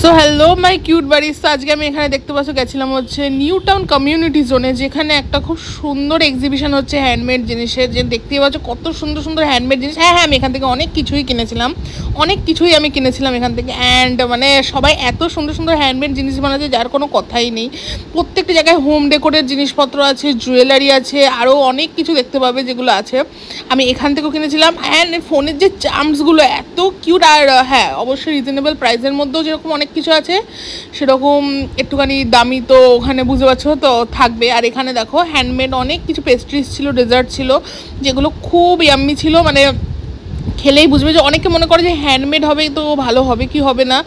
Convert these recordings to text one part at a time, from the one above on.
So hello my cute buddies. তো আজকে আমি এখানে দেখতে পাচ্ছ গেছিলাম হচ্ছে নিউ টাউন কমিউনিটি জোনে, যেখানে একটা খুব সুন্দর এক্সিবিশন হচ্ছে হ্যান্ডমেড জিনিসের। যে দেখতে পাচ্ছ কত সুন্দর সুন্দর হ্যান্ডমেড জিনিস। হ্যাঁ হ্যাঁ, আমি এখান থেকে অনেক কিছুই কিনেছিলাম, এখান থেকে। অ্যান্ড মানে সবাই এত সুন্দর সুন্দর হ্যান্ডমেড জিনিস বানাচ্ছে যার কোনো কথাই নেই। প্রত্যেকটা জায়গায় হোম ডেকোরের জিনিসপত্র আছে, জুয়েলারি আছে, আরও অনেক কিছু দেখতে পাবে যেগুলো আছে। আমি এখান থেকেও কিনেছিলাম। অ্যান্ড ফোনের যে চার্মসগুলো এত কিউট, আর হ্যাঁ অবশ্যই রিজনেবল প্রাইসের মধ্যেও যেরকম অনেক কিছু আছে সেরকম একটুখানি দামি তো ওখানে বুঝতে পারছো তো থাকবে। আর এখানে দেখো হ্যান্ডমেড অনেক কিছু পেস্ট্রিজ ছিল, ডেজার্ট ছিল, যেগুলো খুব ইয়াম্মি ছিল। মানে খেলেই বুঝবে। যে অনেকে মনে করে যে হ্যান্ডমেড হবে তো ভালো হবে কি হবে না,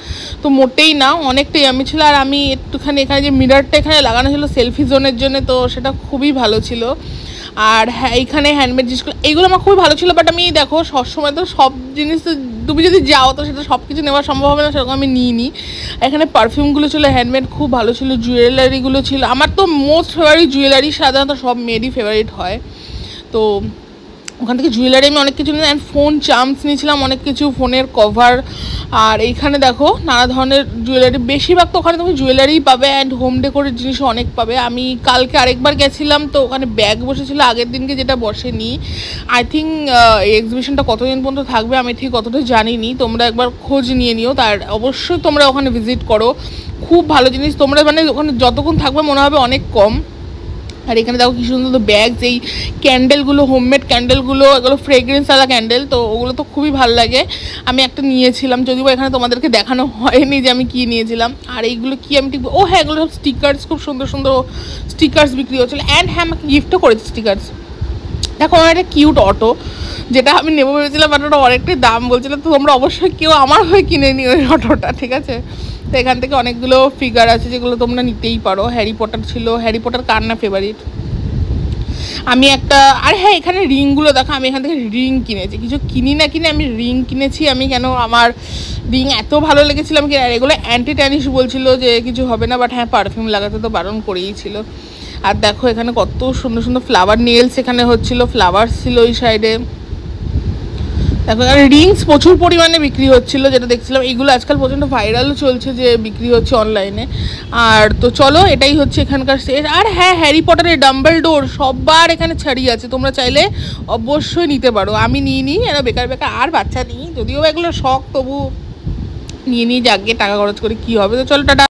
তো মোটেই না, অনেকটাই আমি ছিল। আর আমি একটুখানি এখানে যে মিররটা এখানে লাগানো ছিল সেলফি জোনের জন্য, তো সেটা খুবই ভালো ছিল। আর হ্যাঁ এইখানে হ্যান্ডমেড জিনিসগুলো এইগুলো আমার খুবই ভালো ছিল। বাট আমি দেখো সবসময় তো সব জিনিস তো তুমি যদি যাও তো সেটা সব কিছু নেওয়া সম্ভব হবে না, সেরকম আমি নিইনি। এখানে পারফিউমগুলো ছিল হ্যান্ডমেড, খুব ভালো ছিল। জুয়েলারিগুলো ছিল, আমার তো মোস্ট ফেভারিট জুয়েলারি, সাধারণত সব মেয়েরই ফেভারিট হয়। তো ওখান থেকে জুয়েলারি আমি অনেক কিছু নিই। অ্যান্ড ফোন চার্মস নিয়েছিলাম অনেক কিছু, ফোনের কভার। আর এইখানে দেখো নানা ধরনের জুয়েলারি, বেশিরভাগ তো ওখানে তুমি জুয়েলারিই পাবে। অ্যান্ড হোম ডেকোরের জিনিসও অনেক পাবে। আমি কালকে আরেকবার গেছিলাম, তো ওখানে ব্যাগ বসেছিল আগের দিনকে, যেটা বসেনি। আই থিঙ্ক এই এক্সিবিশনটা কতদিন পর্যন্ত থাকবে আমি ঠিক অতটা জানিনি, তোমরা একবার খোঁজ নিয়ে নিও। তার অবশ্যই তোমরা ওখানে ভিজিট করো, খুব ভালো জিনিস। তোমরা মানে ওখানে যতক্ষণ থাকবে মনে হবে অনেক কম। আর এখানে দেখো কি সুন্দর ব্যাগ, যেই ক্যান্ডেলগুলো, হোমমেড ক্যান্ডেলগুলো, এগুলো ফ্রেগরেন্সওয়ালা ক্যান্ডেল, তো ওগুলো তো খুবই ভালো লাগে। আমি একটা নিয়েছিলাম, যদিও এখানে তোমাদেরকে দেখানো হয়নি যে আমি কী নিয়েছিলাম। আর এইগুলো কি আমি ঠিক, ও হ্যাঁ এগুলো সব স্টিকার্স, খুব সুন্দর সুন্দর স্টিকার্স বিক্রি হচ্ছিলো। অ্যান্ড হ্যাঁ আমাকে গিফটও করেছে স্টিকার্স। দেখো আমার একটা কিউট অটো, যেটা আমি নেবো ভেবেছিলাম, বাট ওটা অনেকটাই দাম বলছিলো। তো তোমরা অবশ্যই কেউ আমার হয়ে কিনে নিও ওই অটোটা, ঠিক আছে? তো এখান থেকে অনেকগুলো ফিগার আছে যেগুলো তোমরা নিতেই পারো। হ্যারি পটার ছিল, হ্যারি পটার কার না ফেভারিট। আমি একটা, আর হ্যাঁ এখানে রিংগুলো দেখো, আমি এখান থেকে রিং কিনেছি, কিছু কিনি না কিনে আমি রিং কিনেছি। আমি কেন, আমার রিং এত ভালো লেগেছিলাম কি। আর এগুলো অ্যান্টি ট্যানিশ বলছিল যে কিছু হবে না, বাট হ্যাঁ পারফিউম লাগাতে তো বারণ করেই ছিল। আর দেখো এখানে কত সুন্দর সুন্দর ফ্লাওয়ার নেলস এখানে হচ্ছিলো, ফ্লাওয়ার্স ছিল ওই সাইডে। দেখো আর রিংস প্রচুর পরিমাণে বিক্রি হচ্ছিলো, যেটা দেখছিলাম। এইগুলো আজকাল প্রচণ্ড ভাইরালও চলছে যে বিক্রি হচ্ছে অনলাইনে। আর তো চলো এটাই হচ্ছে এখানকার শেষ। আর হ্যাঁ হ্যারি পটারের ডাম্বেলডোর সবার এখানে ছাড়িয়ে আছে, তোমরা চাইলে অবশ্যই নিতে পারো। আমি নিই এরা বেকার বেকার আর বাচ্চা নিই, যদিও এগুলো শখ, তবু নিয়ে নিই, যাকে টাকা খরচ করে কী হবে। তো চলো টাটা।